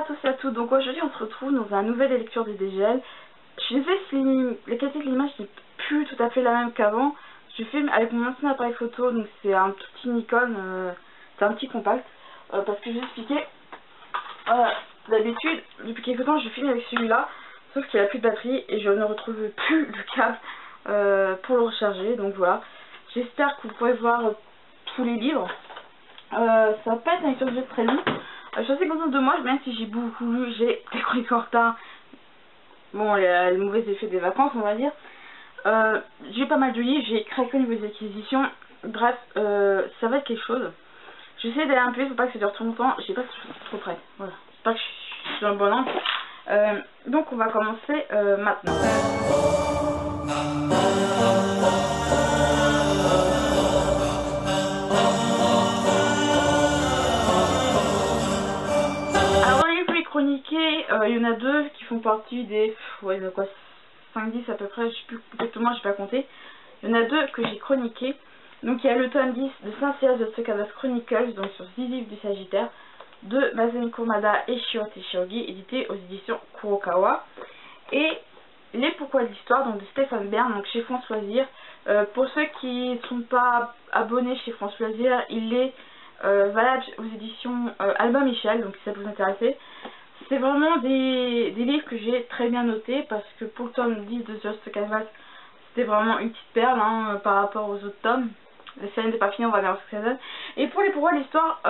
tous et à toutes, donc aujourd'hui on se retrouve dans un nouvel lecture de DGL. Je suis désolée si la qualité de l'image n'est plus tout à fait la même qu'avant. Je filme avec mon ancien appareil photo, donc c'est un tout petit Nikon, c'est un petit compact. Parce que je vais expliquer, d'habitude, depuis quelques temps je filme avec celui-là, sauf qu'il a plus de batterie et je ne retrouve plus le câble pour le recharger, donc voilà. J'espère que vous pourrez voir tous les livres. Ça va pas être une lecture de jeu très long. Je suis assez contente de moi, même si j'ai beaucoup lu, j'ai des chroniques en retard. Bon, le mauvais effet des vacances, on va dire. J'ai pas mal de livres, j'ai craqué au niveau des acquisitions. Bref, ça va être quelque chose. J'essaie d'aller un peu, faut pas que ça dure trop longtemps. J'ai pas trop près. Voilà. J'espère que je suis dans le bon angle. Donc, on va commencer maintenant. Il y en a deux qui font partie des... Ouais, il y en a quoi, 5-10 à peu près, je sais plus exactement, je vais pas compter. Il y en a deux que j'ai chroniqués. Donc il y a le tome 10 de Saint-Cyr de Stokadas Chronicles, donc sur 10 livres du Sagittaire, de Masami Kurumada et Shirote Shirogi, édité aux éditions Kurokawa. Et les Pourquoi de l'Histoire, donc de Stéphane Bern, donc chez France Loisirs. Pour ceux qui ne sont pas abonnés chez France Loisirs, il est valable aux éditions Albin Michel, donc si ça peut vous intéresser. C'est vraiment des livres que j'ai très bien notés parce que pour le tome 10 de The Stokadas, c'était vraiment une petite perle par rapport aux autres tomes. La série n'est pas finie, on va voir ce que ça donne. Et pour les Pourquoi de l'Histoire,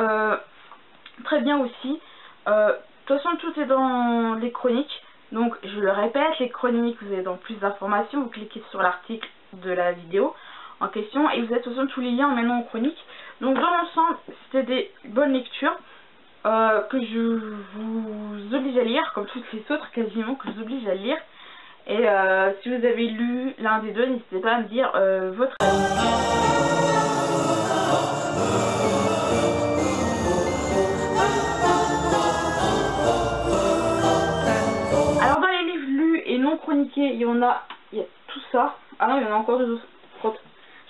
très bien aussi. De toute façon, tout est dans les chroniques. Donc, je le répète, les chroniques, vous avez dans plus d'informations. Vous cliquez sur l'article de la vidéo en question et vous avez de toute façon tous les liens maintenant en chronique. Donc, dans l'ensemble, c'était des bonnes lectures. Que je vous oblige à lire, comme toutes les autres quasiment, que je vous oblige à lire. Et si vous avez lu l'un des deux, n'hésitez pas à me dire votre avis. Alors dans les livres lus et non chroniqués, il y a tout ça. Ah non, il y en a encore deux autres.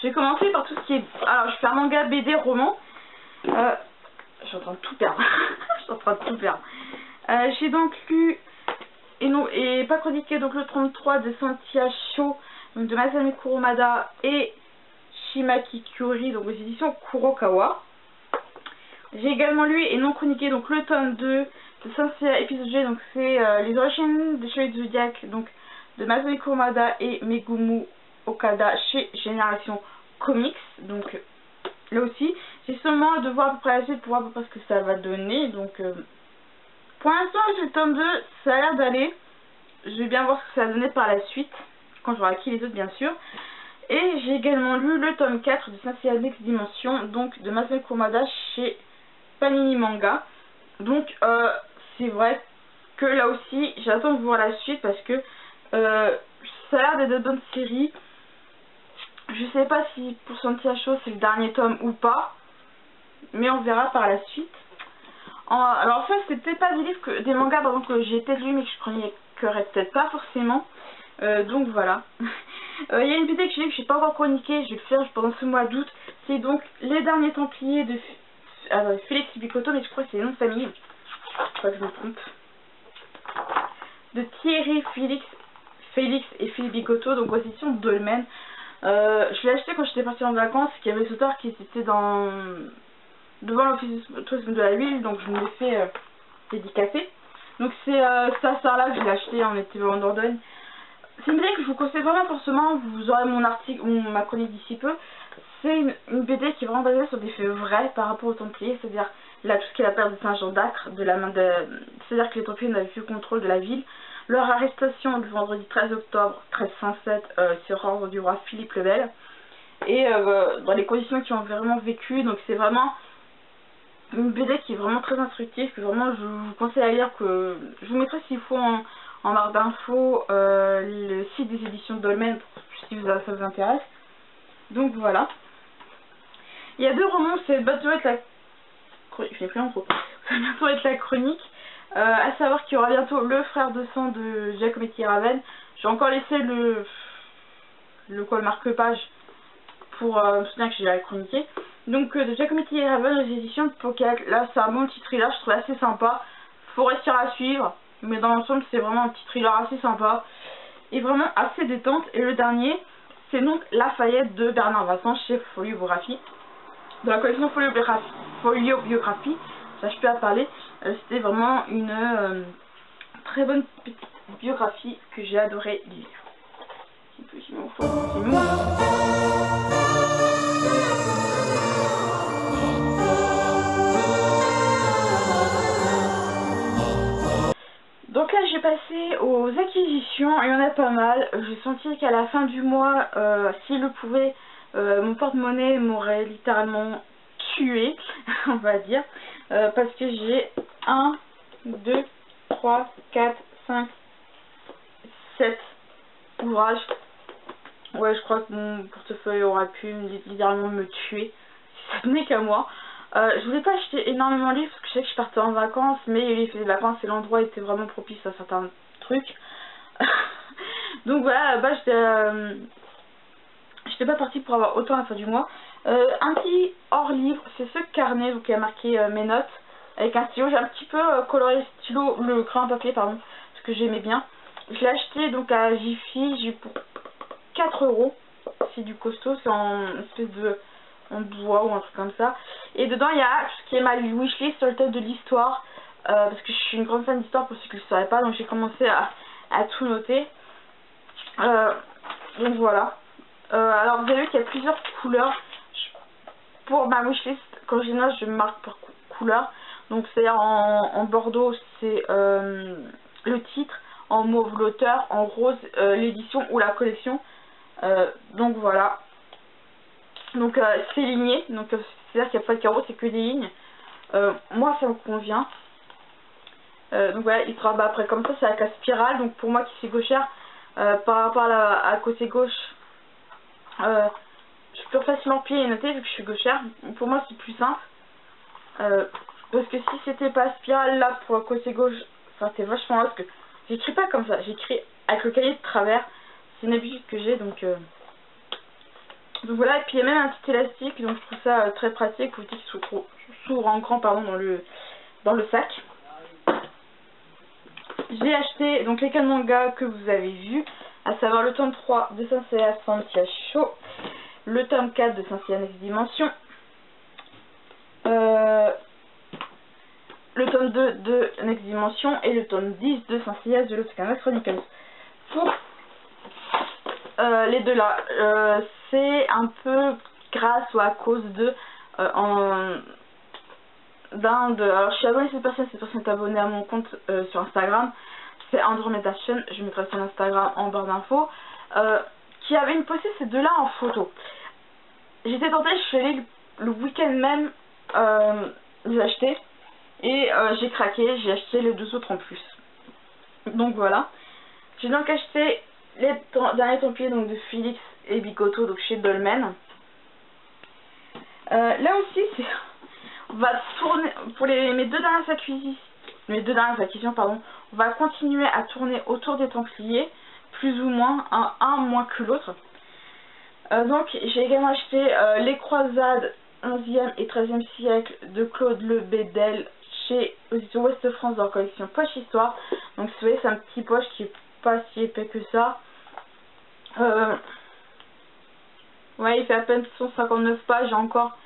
Je vais commencer par tout ce qui est... Alors je fais un manga, BD, roman. Je suis en train de tout perdre. Je suis en train de tout perdre. J'ai donc lu et pas chroniqué donc le 33 de Santia Sho, donc de Masami Kurumada et Shimaki Kyori, donc aux éditions Kurokawa. J'ai également lu et non chroniqué donc le tome 2 de Santia épisode G, donc c'est les origines des Chevaliers du Zodiac, donc de Masami Kurumada et Megumu Okada chez Génération Comics. Donc là aussi, j'ai seulement de voir à peu près la suite pour voir à peu près ce que ça va donner. Donc, pour l'instant, j'ai le tome 2, ça a l'air d'aller. Je vais bien voir ce que ça va donner par la suite, quand j'aurai acquis les autres, bien sûr. Et j'ai également lu le tome 4 de Saint-Cyr Next Dimension, donc de Masami Kurumada chez Panini Manga. Donc, c'est vrai que là aussi, j'attends de voir la suite parce que ça a l'air d'être de bonnes séries. Je sais pas si pour Santia Sho c'est le dernier tome ou pas, mais on verra par la suite. Alors ça c'est peut-être pas des livres des mangas pardon, que j'ai peut-être lu mais que je chroniquerai peut-être pas forcément. Donc voilà. Il y a une BD que j'ai lu que je n'ai pas encore chroniqué, je vais le faire pendant ce mois d'août. C'est donc Les Derniers Templiers de Félix Bicoto, mais je crois que c'est le nom de famille. Je crois que je me trompe. De Thierry Félix et Philippe Bicoto, donc aux éditions Dolmen. Je l'ai acheté quand j'étais partie en vacances, qu'il y avait ce auteur qui était devant l'office de tourisme de la ville, donc je me l'ai fait dédicacer. Donc c'est ça là que je l'ai acheté, on était en Dordogne. C'est une BD que je vous conseille vraiment forcément, vous aurez mon article ou ma chronique d'ici peu. C'est une BD qui est vraiment basée sur des faits vrais par rapport aux Templiers, c'est-à-dire là tout ce qui est la perte de Saint-Jean d'Acre, c'est-à-dire que les Templiers n'avaient plus le contrôle de la ville. Leur arrestation le vendredi 13 octobre 1307 sur ordre du roi Philippe le Bel. Et dans les conditions qu'ils ont vraiment vécu. Donc c'est vraiment une BD qui est vraiment très instructive. Que vraiment je vous conseille à lire. Que je vous mettrai s'il faut en barre d'infos le site des éditions Dolmen si ça vous intéresse. Donc voilà. Il y a deux romans. C'est bientôt être la chronique. Ça va bientôt être la chronique. À savoir qu'il y aura bientôt Le Frère de Sang de Giacometti Raven. J'ai encore laissé le marque-page pour me souvenir que j'ai la chroniqué. Donc de Giacometti Raven aux éditions de Pocket. Là c'est un bon petit thriller, je trouve assez sympa. faut réussir à suivre, mais dans l'ensemble c'est vraiment un petit thriller assez sympa et vraiment assez détente. Et le dernier, c'est donc Lafayette de Bernard Vasson chez Folio-Biographie, de la collection Folio-Biographie, ça je peux à parler. C'était vraiment une très bonne petite biographie que j'ai adoré lire. Donc là j'ai passé aux acquisitions, il y en a pas mal. J'ai senti qu'à la fin du mois, s'il le pouvait, mon porte-monnaie m'aurait littéralement tué, on va dire, parce que j'ai 1, 2, 3, 4, 5, 7 ouvrages. Ouais, je crois que mon portefeuille aurait pu littéralement me tuer si ça tenait qu'à moi. Je voulais pas acheter énormément de livres parce que je sais que je partais en vacances, mais les fêtes de vacances et l'endroit était vraiment propice à certains trucs. Donc voilà, à la base j'étais pas partie pour avoir autant à la fin du mois. Un petit hors livre, c'est ce carnet donc, qui a marqué mes notes avec un stylo. J'ai un petit peu coloré le stylo, le crayon papier pardon, parce que j'aimais bien. Je l'ai acheté donc à Jiffy, j'ai eu pour 4 €. C'est du costaud, c'est en espèce de en bois ou un truc comme ça. Et dedans il y a tout ce qui est ma wishlist sur le thème de l'histoire, parce que je suis une grande fan d'histoire pour ceux qui ne le sauraient pas, donc j'ai commencé à tout noter. Donc voilà. Alors vous avez vu qu'il y a plusieurs couleurs. Pour ma wishlist, quand je note, je marque par couleur. Donc c'est-à-dire en bordeaux c'est le titre, en mauve l'auteur, en rose l'édition ou la collection. Donc voilà. Donc c'est ligné, donc c'est-à-dire qu'il n'y a pas de carreaux, c'est que des lignes. Moi ça me convient. Donc voilà, il sera après comme ça, c'est avec la spirale. Donc pour moi qui suis gauchère, par rapport à côté gauche, je peux facilement plier et noter vu que je suis gauchère. Pour moi c'est plus simple. Parce que si c'était pas spirale là pour le côté gauche, ça c'était vachement là parce que j'écris pas comme ça, j'écris avec le cahier de travers. C'est une habitude que j'ai donc voilà. Et puis il y a même un petit élastique, donc je trouve ça très pratique pour qu'il s'ouvre en grand pardon dans le sac. J'ai acheté donc les 4 mangas que vous avez vus, à savoir le tome 3 de Saint Seiya Santia Show, le tome 4 de Saint Seiya Next Dimension, le tome 2 de Next Dimension et le tome 10 de Saint Seiya The Lost Canvas Chronicles. Pour les deux là, c'est un peu grâce ou à cause de alors je suis abonnée à cette personne est abonnée à mon compte sur Instagram, c'est Andromeda Chen, je mettrai son Instagram en barre d'infos, qui avait posté ces deux là en photo. J'étais tentée, je suis allée le week-end même les acheter et j'ai craqué, j'ai acheté les deux autres en plus. Donc voilà, j'ai donc acheté les derniers templiers donc de Félix et Bikoto donc chez Dolmen. Là aussi on va tourner pour mes deux dernières acquisitions pardon, on va continuer à tourner autour des templiers, plus ou moins, un moins que l'autre. Donc j'ai également acheté les croisades 11e et 13e siècle de Claude Le Bédel chez Ouest France dans la collection Poche Histoire. Donc vous voyez c'est un petit poche qui est pas si épais que ça. Ouais, il fait à peine 159 pages, encore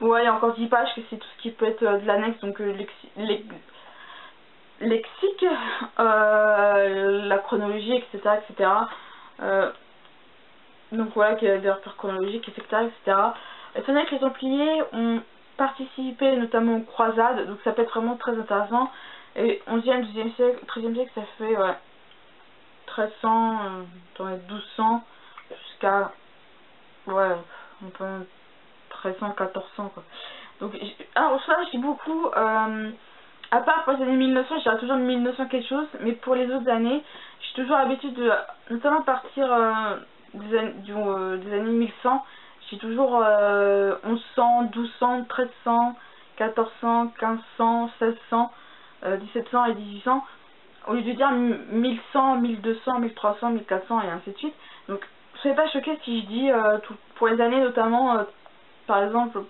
ouais, il y a encore 10 pages que c'est tout ce qui peut être de l'annexe, donc lexique, la chronologie, etc. etc. Donc voilà, qu'il y a des repères chronologiques, etc. etc. Étant donné que les Templiers ont participé notamment aux croisades, donc ça peut être vraiment très intéressant. Et 11e, 12e siècle, 13e siècle, ça fait ouais, 1300, 1200 jusqu'à ouais, un peu 1300, 1400 quoi. Donc alors ça je dis beaucoup, à part pour les années 1900, je dirais toujours 1900 quelque chose, mais pour les autres années, j'ai toujours l'habitude de notamment partir des années 1100, j'ai toujours 1100, 1200, 1300, 1400, 1500, 1600, 1700 et 1800, au lieu de dire 1100, 1200, 1300, 1400 et ainsi de suite. Donc soyez pas choqués si je dis pour les années notamment, par exemple,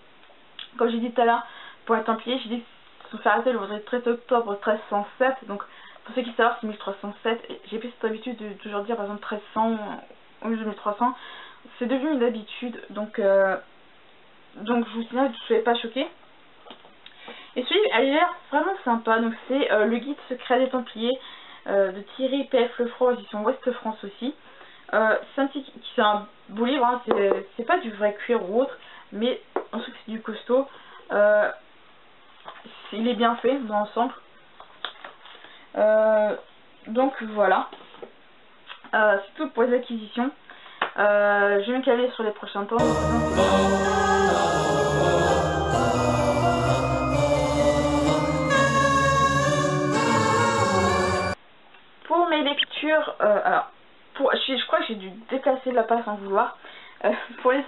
comme j'ai dit tout à l'heure, pour les Templiers, j'ai dit se sont fait arrêter le vendredi 13 octobre 1307. Donc pour ceux qui savent, c'est 1307. J'ai pris cette habitude de toujours dire par exemple 1300 au lieu de 1300. C'est devenu une habitude. Donc je vous signale, je ne soyez pas choqués. Et celui a l'air vraiment sympa. Donc c'est le guide secret des Templiers de Thierry P.F. Lefroy, édition Ouest France aussi. C'est un beau livre, hein. C'est pas du vrai cuir ou autre, mais on sait que c'est du costaud. Il est bien fait dans l'ensemble. Donc voilà. C'est tout pour les acquisitions. Je vais me caler sur les prochains temps. Pour mes lectures, alors, je crois que j'ai dû déplacer la page sans vouloir. Pour les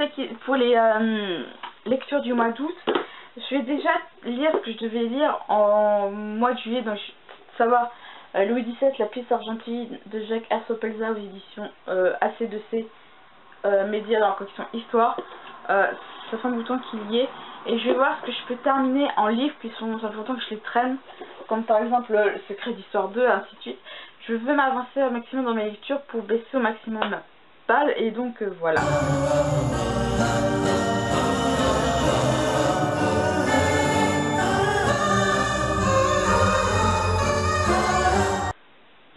lectures du mois d'août, je vais déjà lire ce que je devais lire en mois de juillet. Donc, savoir Louis XVII, la pièce argentine de Jacques Assopelza aux éditions AC2C Média dans la collection Histoire. Ça fait un bout de temps qu'il y est. Et je vais voir ce que je peux terminer en livres qui sont, ça fait longtemps que je les traîne. Comme par exemple Le Secret d'Histoire 2, ainsi de suite. Je veux m'avancer au maximum dans mes lectures pour baisser au maximum la palle. Et donc voilà.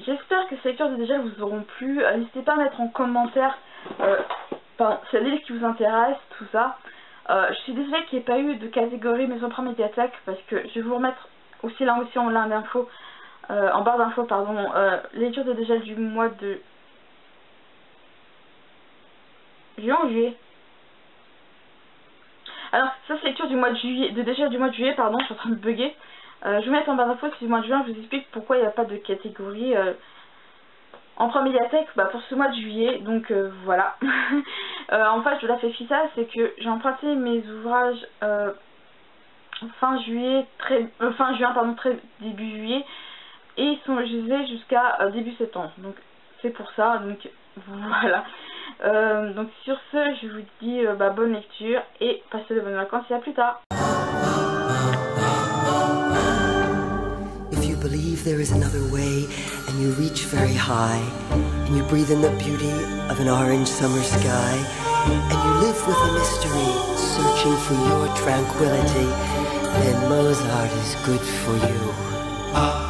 J'espère que ces lectures de Dégel vous auront plu. N'hésitez pas à mettre en commentaire s'il y a des livres qui vous intéressent, tout ça. Je suis désolée qu'il n'y ait pas eu de catégorie Maison Prime Médiathèque parce que je vais vous remettre aussi là aussi en barre d'infos, pardon, les lectures de Dégel du mois de juillet. Alors ça c'est lecture du mois de juillet, de Dégel du mois de juillet, pardon, je suis en train de bugger. Je vais mettre en barre d'infos si du mois de juin je vous explique pourquoi il n'y a pas de catégorie en Prime Médiathèque pour ce mois de juillet. Donc voilà. En fait je la fais ça, c'est que j'ai emprunté mes ouvrages fin juin pardon, début juillet, et je les ai jusqu'à début septembre. Donc c'est pour ça. Donc voilà. Donc sur ce, je vous dis bonne lecture et passez de bonnes vacances et à plus tard. Believe there is another way, and you reach very high, and you breathe in the beauty of an orange summer sky, and you live with a mystery, searching for your tranquility, then Mozart is good for you.